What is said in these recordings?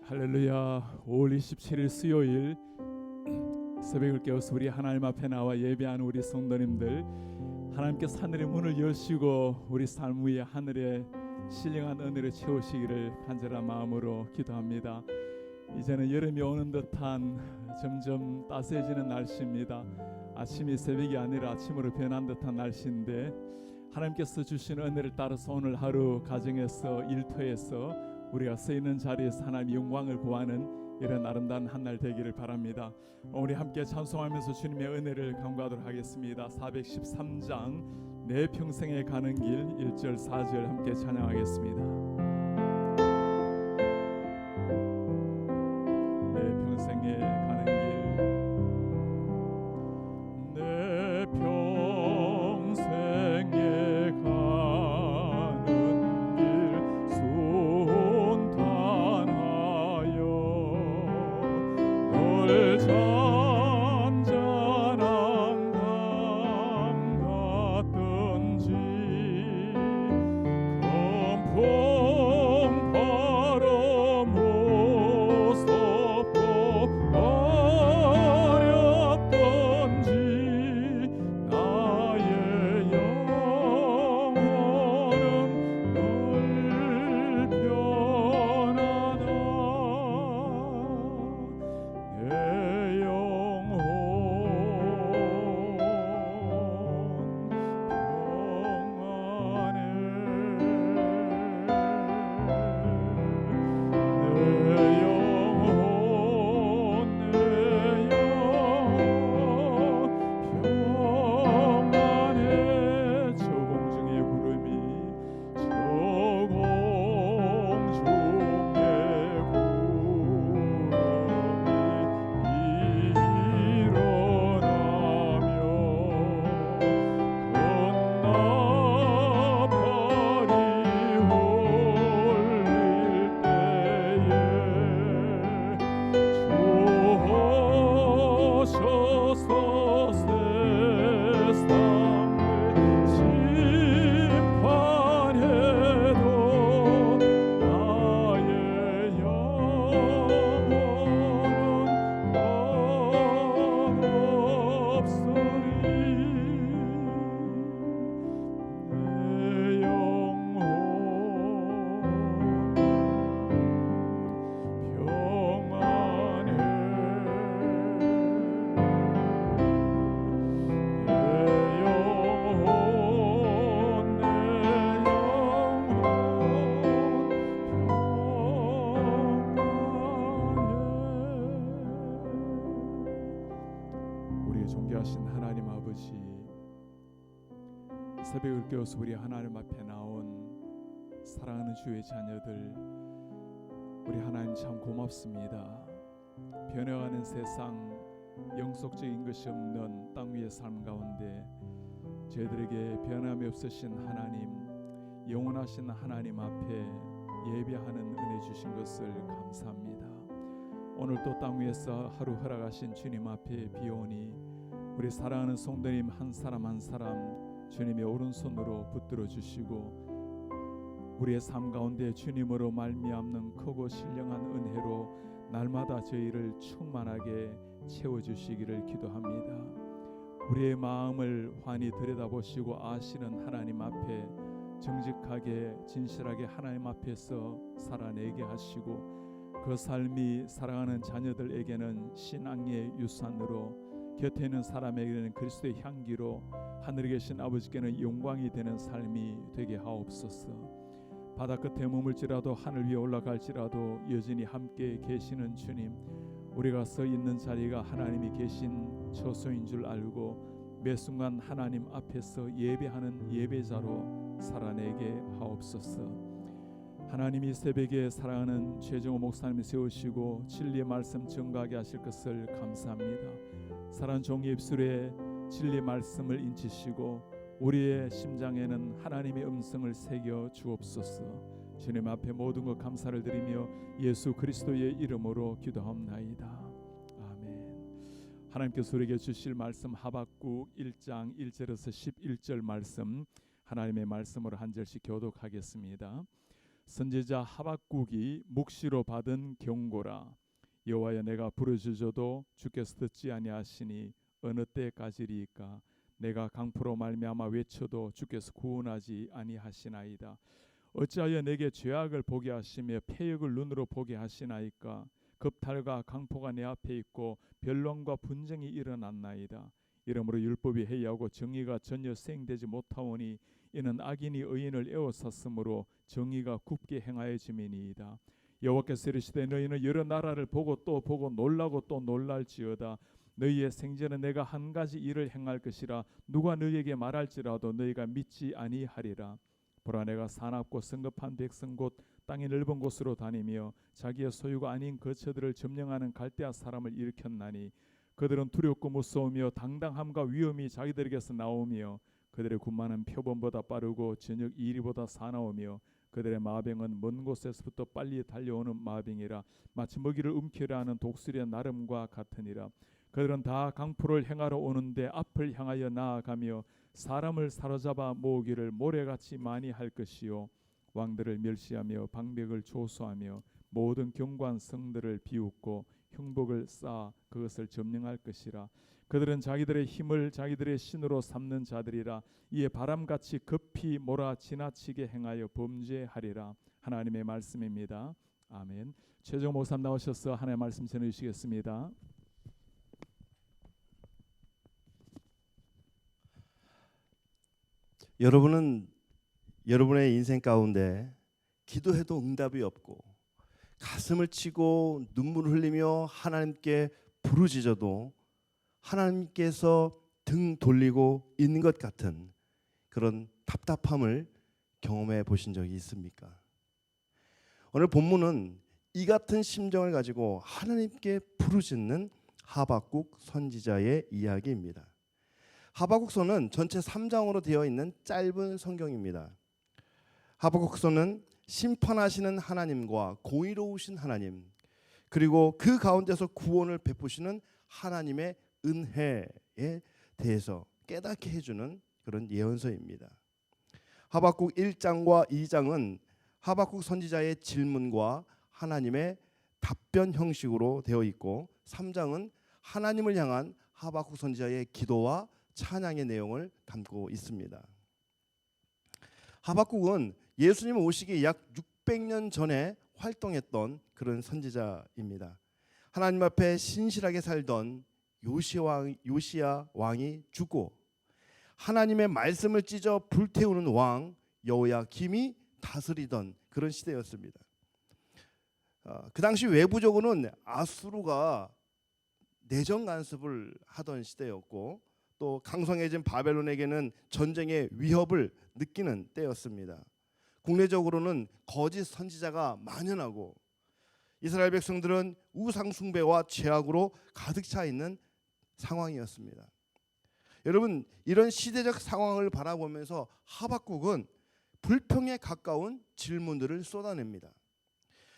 할렐루야. 5월 27일 수요일 새벽을 깨워서 우리 하나님 앞에 나와 예배하는 우리 성도님들, 하나님께서 하늘의 문을 여시고 우리 삶 위에 하늘의 신령한 은혜를 채우시기를 간절한 마음으로 기도합니다. 이제는 여름이 오는 듯한 점점 따스해지는 날씨입니다. 아침이 새벽이 아니라 아침으로 변한 듯한 날씨인데, 하나님께서 주신 은혜를 따라서 오늘 하루 가정에서 일터에서 우리가 서 있는 자리에서 하나님의 영광을 구하는 이런 아름다운 한 날 되기를 바랍니다. 우리 함께 찬송하면서 주님의 은혜를 간구하도록 하겠습니다. 413장 내 평생에 가는 길 1절 4절 함께 찬양하겠습니다. 내 평생에 가는 길, 내 평생에 가는 길 순탄하여 널 잔잔한 강 같든지 검풍 바람 무섭고 어렵든지 나의 영혼은 널 변하다. 내 영혼 평안해. 내 영혼 평안해. 저 공중의 구름이 저 공중의 일어나며 건나팔이 울릴 때에 주옵소서. 세상을 심판해도 나의 영혼은 없으리. 내 영혼 평안해. 내 영혼 평안해. 우리의 존귀하신 하나님 아버지, 새벽을 깨워서 우리 하나님 앞에 나온 사랑하는 주의 자녀들, 우리 하나님 참 고맙습니다. 변해가는 세상, 영속적인 것이 없는 땅 위의 삶 가운데 저희들에게 변함이 없으신 하나님, 영원하신 하나님 앞에 예배하는 은혜 주신 것을 감사합니다. 오늘 또 땅 위에서 하루 허락하신 주님 앞에 비오니 우리 사랑하는 성도님 한 사람 한 사람 주님의 오른손으로 붙들어 주시고, 우리의 삶 가운데 주님으로 말미암는 크고 신령한 은혜로 날마다 저희를 충만하게 채워주시기를 기도합니다. 우리의 마음을 환히 들여다보시고 아시는 하나님 앞에 정직하게 진실하게 하나님 앞에서 살아내게 하시고, 그 삶이 사랑하는 자녀들에게는 신앙의 유산으로, 곁에 있는 사람에게는 그리스도의 향기로, 하늘에 계신 아버지께는 영광이 되는 삶이 되게 하옵소서. 바다 끝에 머물지라도 하늘 위에 올라갈지라도 여전히 함께 계시는 주님, 우리가 서 있는 자리가 하나님이 계신 처소인 줄 알고 매 순간 하나님 앞에서 예배하는 예배자로 살아내게 하옵소서. 하나님이 새벽에 사랑하는 최정호 목사님을 세우시고 진리의 말씀 전가하게 하실 것을 감사합니다. 사랑하는 종의 입술에 진리의 말씀을 인치시고 우리의 심장에는 하나님의 음성을 새겨 주옵소서. 주님 앞에 모든 것 감사를 드리며 예수 그리스도의 이름으로 기도합나이다. 아멘. 하나님께서 우리에게 주실 말씀 하박국 1장 1절에서 11절 말씀, 하나님의 말씀으로 한 절씩 교독하겠습니다. 선지자 하박국이 묵시로 받은 경고라. 여호와여, 내가 부르짖어도 주께서 듣지 아니하시니 어느 때까지리이까. 내가 강포로 말미암아 외쳐도 주께서 구원하지 아니하시나이다. 어찌하여 내게 죄악을 보게 하시며 패역을 눈으로 보게 하시나이까. 겁탈과 강포가 내 앞에 있고 변론과 분쟁이 일어났나이다. 이러므로 율법이 해이하고 정의가 전혀 수행되지 못하오니 이는 악인이 의인을 에워쌌으므로 정의가 굽게 행하여짐이니이다. 여호와께서 이르시되 너희는 여러 나라를 보고 또 보고 놀라고 또 놀랄지어다. 너희의 생전에 내가 한 가지 일을 행할 것이라. 누가 너희에게 말할지라도 너희가 믿지 아니하리라. 보라, 내가 사납고 성급한 백성 곧 땅이 넓은 곳으로 다니며 자기의 소유가 아닌 거처들을 점령하는 갈대아 사람을 일으켰나니 그들은 두렵고 무서우며 당당함과 위엄이 자기들에게서 나오며 그들의 군마는 표범보다 빠르고 저녁 이리보다 사나우며 그들의 마병은 먼 곳에서부터 빨리 달려오는 마병이라. 마치 먹이를 움켜려 하는 독수리의 나름과 같으니라. 그들은 다 강포를 행하러 오는데 앞을 향하여 나아가며 사람을 사로잡아 모으기를 모래같이 많이 할 것이요 왕들을 멸시하며 방백을 조소하며 모든 견고한 성들을 비웃고 흉복을 쌓아 그것을 점령할 것이라. 그들은 자기들의 힘을 자기들의 신으로 삼는 자들이라. 이에 바람같이 급히 몰아 지나치게 행하여 범죄하리라. 하나님의 말씀입니다. 아멘. 최종 목사님 나오셔서 하나님의 말씀 전해주시겠습니다. 여러분은 여러분의 인생 가운데 기도해도 응답이 없고 가슴을 치고 눈물을 흘리며 하나님께 부르짖어도 하나님께서 등 돌리고 있는 것 같은 그런 답답함을 경험해 보신 적이 있습니까? 오늘 본문은 이 같은 심정을 가지고 하나님께 부르짖는 하박국 선지자의 이야기입니다. 하박국서는 전체 3장으로 되어 있는 짧은 성경입니다. 하박국서는 심판하시는 하나님과 공의로우신 하나님, 그리고 그 가운데서 구원을 베푸시는 하나님의 은혜에 대해서 깨닫게 해주는 그런 예언서입니다. 하박국 1장과 2장은 하박국 선지자의 질문과 하나님의 답변 형식으로 되어 있고, 3장은 하나님을 향한 하박국 선지자의 기도와 찬양의 내용을 담고 있습니다. 하박국은 예수님 오시기 약 600년 전에 활동했던 그런 선지자입니다. 하나님 앞에 신실하게 살던 요시야 왕이 죽고 하나님의 말씀을 찢어 불태우는 왕 여호야김이 다스리던 그런 시대였습니다. 그 당시 외부적으로는 아수르가 내정 간섭을 하던 시대였고, 또 강성해진 바벨론에게는 전쟁의 위협을 느끼는 때였습니다. 국내적으로는 거짓 선지자가 만연하고 이스라엘 백성들은 우상 숭배와 죄악으로 가득 차 있는 상황이었습니다. 여러분, 이런 시대적 상황을 바라보면서 하박국은 불평에 가까운 질문들을 쏟아냅니다.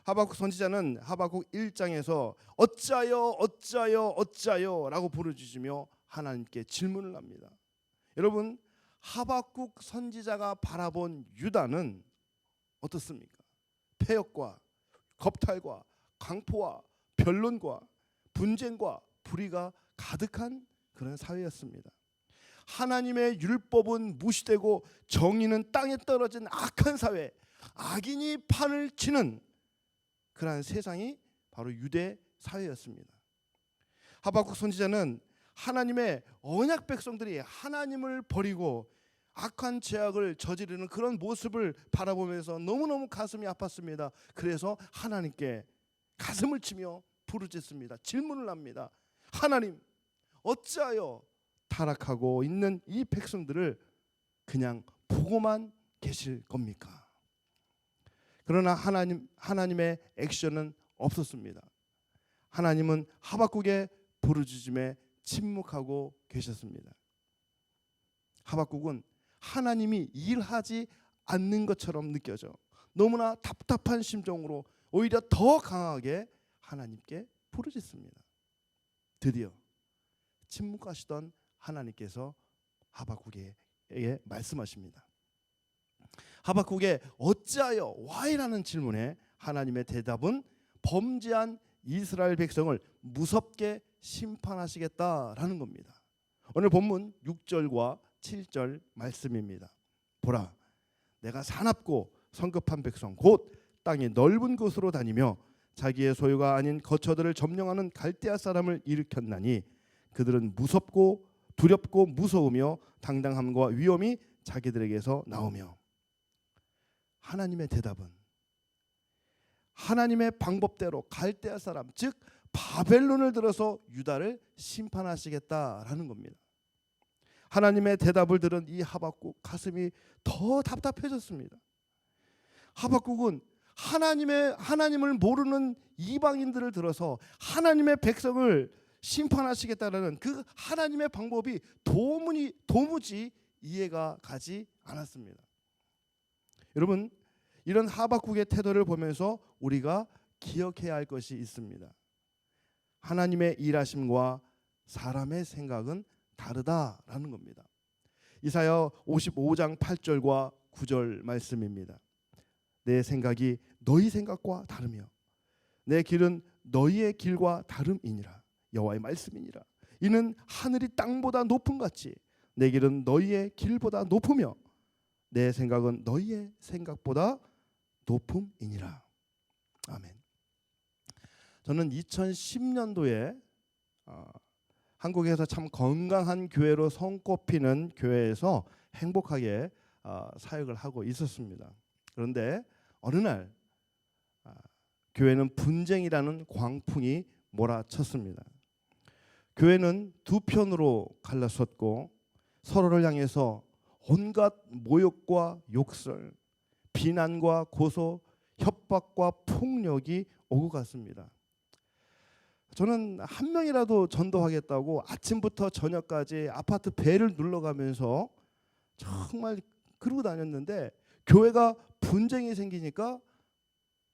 하박국 선지자는 하박국 1장에서 어찌하여 라고 부르짖으며 하나님께 질문을 합니다. 여러분, 하박국 선지자가 바라본 유다는 어떻습니까? 패역과 겁탈과 강포와 변론과 분쟁과 불의가 가득한 그런 사회였습니다. 하나님의 율법은 무시되고 정의는 땅에 떨어진 악한 사회, 악인이 판을 치는 그러한 세상이 바로 유대 사회였습니다. 하박국 선지자는 하나님의 언약 백성들이 하나님을 버리고 악한 죄악을 저지르는 그런 모습을 바라보면서 너무너무 가슴이 아팠습니다. 그래서 하나님께 가슴을 치며 부르짖습니다. 질문을 합니다. 하나님, 어찌하여 타락하고 있는 이 백성들을 그냥 보고만 계실 겁니까? 그러나 하나님의 액션은 없었습니다. 하나님은 하박국의 부르짖음에 침묵하고 계셨습니다. 하박국은 하나님이 일하지 않는 것처럼 느껴져 너무나 답답한 심정으로 오히려 더 강하게 하나님께 부르짖습니다. 드디어 침묵하시던 하나님께서 하박국에게 말씀하십니다. 하박국의 어찌하여 why라는 질문에 하나님의 대답은 범죄한 이스라엘 백성을 무섭게 심판하시겠다라는 겁니다. 오늘 본문 6절과 7절 말씀입니다. 보라, 내가 사납고 성급한 백성 곧 땅의 넓은 곳으로 다니며 자기의 소유가 아닌 거처들을 점령하는 갈대아 사람을 일으켰나니 그들은 무섭고 두렵고 무서우며 당당함과 위엄이 자기들에게서 나오며. 하나님의 대답은 하나님의 방법대로 갈대아 사람 즉 바벨론을 들어서 유다를 심판하시겠다라는 겁니다. 하나님의 대답을 들은 이 하박국 가슴이 더 답답해졌습니다. 하박국은 하나님을 모르는 이방인들을 들어서 하나님의 백성을 심판하시겠다라는 그 하나님의 방법이 도무지 이해가 가지 않았습니다. 여러분, 이런 하박국의 태도를 보면서 우리가 기억해야 할 것이 있습니다. 하나님의 일하심과 사람의 생각은 다르다라는 겁니다. 이사야 55장 8절과 9절 말씀입니다. 내 생각이 너희 생각과 다르며 내 길은 너희의 길과 다름이니라. 여호와의 말씀이니라. 이는 하늘이 땅보다 높음 같이 내 길은 너희의 길보다 높으며 내 생각은 너희의 생각보다 높음이니라. 아멘. 저는 2010년도에 한국에서 참 건강한 교회로 손꼽히는 교회에서 행복하게 사역을 하고 있었습니다. 그런데 어느 날 교회는 분쟁이라는 광풍이 몰아쳤습니다. 교회는 두 편으로 갈라섰고 서로를 향해서 온갖 모욕과 욕설, 비난과 고소, 협박과 폭력이 오고 갔습니다. 저는 한 명이라도 전도하겠다고 아침부터 저녁까지 아파트 벨을 눌러가면서 정말 그러고 다녔는데 교회가 분쟁이 생기니까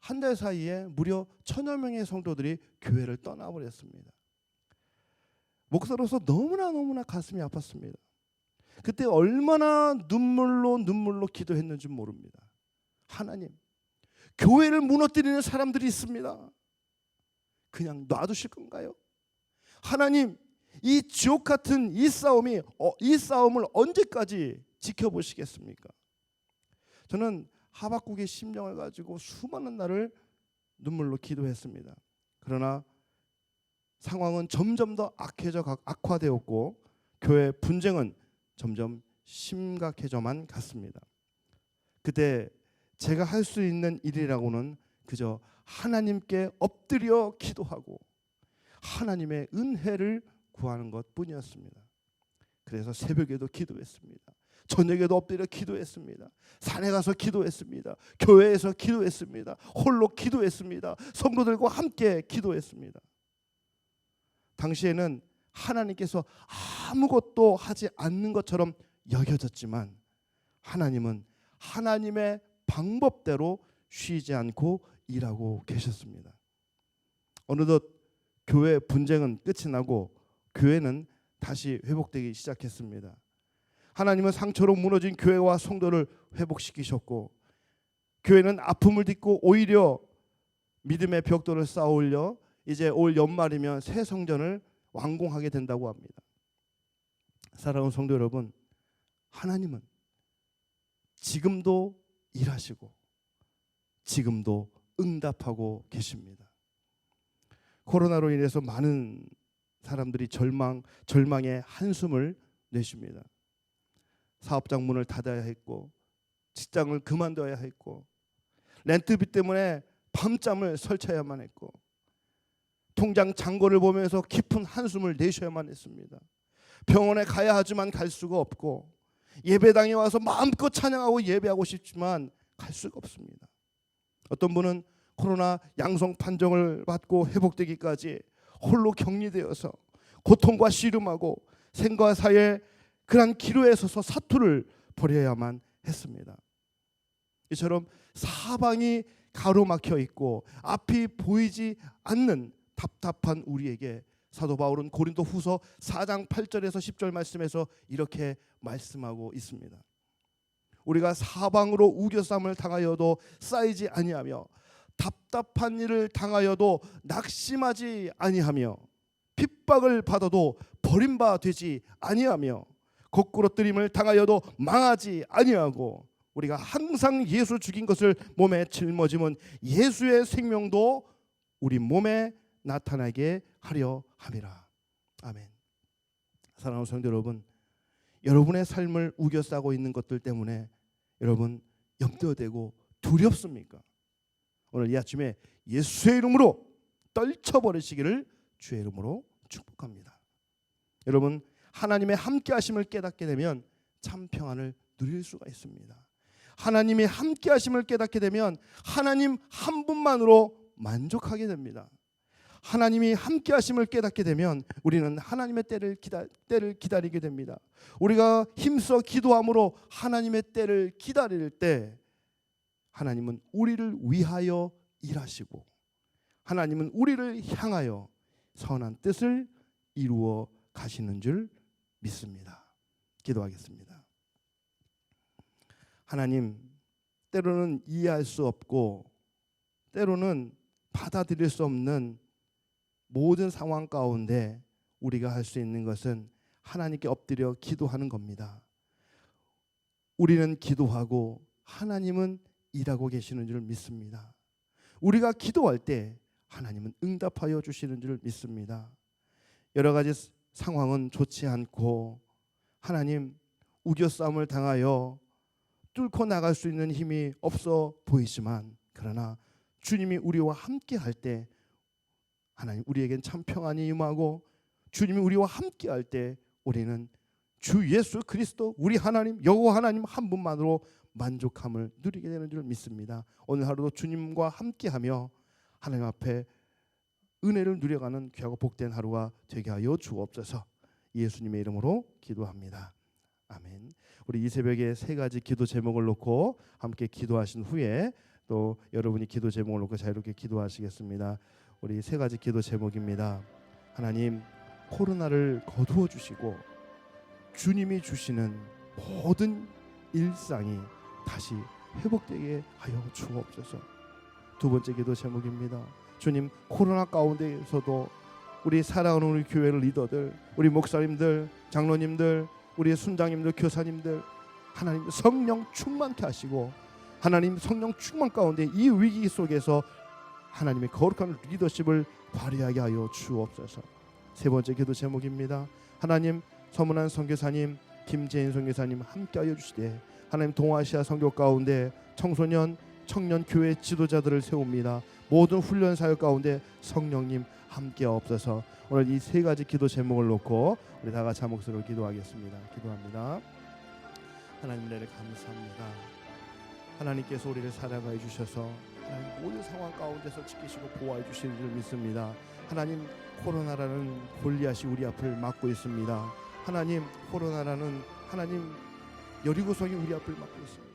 한 달 사이에 무려 1000여 명의 성도들이 교회를 떠나버렸습니다. 목사로서 너무나 가슴이 아팠습니다. 그때 얼마나 눈물로 기도했는지 모릅니다. 하나님, 교회를 무너뜨리는 사람들이 있습니다. 그냥 놔두실 건가요? 하나님, 이 지옥 같은 이 싸움을 언제까지 지켜보시겠습니까? 저는 하박국의 심정을 가지고 수많은 날을 눈물로 기도했습니다. 그러나 상황은 점점 더 악화되었고 교회 분쟁은 점점 심각해져만 갔습니다. 그때 제가 할 수 있는 일이라고는 그저 하나님께 엎드려 기도하고 하나님의 은혜를 구하는 것뿐이었습니다. 그래서 새벽에도 기도했습니다. 저녁에도 엎드려 기도했습니다. 산에 가서 기도했습니다. 교회에서 기도했습니다. 홀로 기도했습니다. 성도들과 함께 기도했습니다. 당시에는 하나님께서 아무것도 하지 않는 것처럼 여겨졌지만 하나님은 하나님의 방법대로 쉬지 않고 일하고 계셨습니다. 어느덧 교회 분쟁은 끝이 나고 교회는 다시 회복되기 시작했습니다. 하나님은 상처로 무너진 교회와 성도를 회복시키셨고 교회는 아픔을 딛고 오히려 믿음의 벽돌을 쌓아 올려 이제 올 연말이면 새 성전을 완공하게 된다고 합니다. 사랑하는 성도 여러분, 하나님은 지금도 일하시고 지금도 응답하고 계십니다. 코로나로 인해서 많은 사람들이 절망의 한숨을 내쉽니다. 사업장 문을 닫아야 했고 직장을 그만둬야 했고 렌트비 때문에 밤잠을 설쳐야만 했고 통장 잔고를 보면서 깊은 한숨을 내셔야만 했습니다. 병원에 가야 하지만 갈 수가 없고 예배당에 와서 마음껏 찬양하고 예배하고 싶지만 갈 수가 없습니다. 어떤 분은 코로나 양성 판정을 받고 회복되기까지 홀로 격리되어서 고통과 씨름하고 생과 사의 그런 기로에 서서 사투를 벌여야만 했습니다. 이처럼 사방이 가로막혀 있고 앞이 보이지 않는 답답한 우리에게 사도 바울은 고린도 후서 4장 8절에서 10절 말씀에서 이렇게 말씀하고 있습니다. 우리가 사방으로 우겨쌈을 당하여도 쌓이지 아니하며 답답한 일을 당하여도 낙심하지 아니하며 핍박을 받아도 버림바 되지 아니하며 거꾸로뜨림을 당하여도 망하지 아니하고 우리가 항상 예수 죽인 것을 몸에 짊어지면 예수의 생명도 우리 몸에 나타나게 하려 함이라. 아멘. 사랑하는 성도 여러분, 여러분의 삶을 우겨싸고 있는 것들 때문에 여러분 염려되고 두렵습니까? 오늘 이 아침에 예수의 이름으로 떨쳐버리시기를 주의 이름으로 축복합니다. 여러분, 하나님의 함께 하심을 깨닫게 되면 참 평안을 누릴 수가 있습니다. 하나님의 함께 하심을 깨닫게 되면 하나님 한 분만으로 만족하게 됩니다. 하나님이 함께 하심을 깨닫게 되면 우리는 하나님의 때를 기다리게 됩니다. 우리가 힘써 기도함으로 하나님의 때를 기다릴 때 하나님은 우리를 위하여 일하시고 하나님은 우리를 향하여 선한 뜻을 이루어 가시는 줄 믿습니다. 기도하겠습니다. 하나님, 때로는 이해할 수 없고 때로는 받아들일 수 없는 모든 상황 가운데 우리가 할 수 있는 것은 하나님께 엎드려 기도하는 겁니다. 우리는 기도하고 하나님은 일하고 계시는 줄 믿습니다. 우리가 기도할 때 하나님은 응답하여 주시는 줄 믿습니다. 여러 가지 상황은 좋지 않고 하나님 우겨싸움을 당하여 뚫고 나갈 수 있는 힘이 없어 보이지만 그러나 주님이 우리와 함께 할 때 하나님 우리에겐 참 평안이 임하고 주님이 우리와 함께 할 때 우리는 주 예수 그리스도 우리 하나님 여호와 하나님 한 분만으로 만족함을 누리게 되는 줄 믿습니다. 오늘 하루도 주님과 함께하며 하나님 앞에 은혜를 누려가는 귀하고 복된 하루가 되게 하여 주옵소서. 예수님의 이름으로 기도합니다. 아멘. 우리 이 새벽에 세 가지 기도 제목을 놓고 함께 기도하신 후에 또 여러분이 기도 제목을 놓고 자유롭게 기도하시겠습니다. 우리 세 가지 기도 제목입니다. 하나님, 코로나를 거두어 주시고 주님이 주시는 모든 일상이 다시 회복되게 하여 주옵소서. 두 번째 기도 제목입니다. 주님, 코로나 가운데에서도 우리 사랑하는 우리 교회 리더들, 우리 목사님들, 장로님들, 우리 순장님들, 교사님들 하나님 성령 충만케 하시고 하나님 성령 충만 가운데 이 위기 속에서 하나님의 거룩한 리더십을 발휘하게 하여 주옵소서. 세 번째 기도 제목입니다. 하나님, 서문한 선교사님, 김재인 선교사님 함께하여 주시되 하나님 동아시아 선교 가운데 청소년, 청년 교회 지도자들을 세웁니다. 모든 훈련 사역 가운데 성령님 함께 없어서 오늘 이 세 가지 기도 제목을 놓고 우리 다 같이 한 목소리로 기도하겠습니다. 기도합니다. 하나님 은혜를 감사합니다. 하나님께서 우리를 사랑하여 주셔서 하나님 모든 상황 가운데서 지키시고 보호해 주시는 줄 믿습니다. 하나님, 코로나라는 골리앗이 우리 앞을 막고 있습니다. 하나님, 코로나라는 하나님 여리고성이 우리 앞을 막고 있습니다.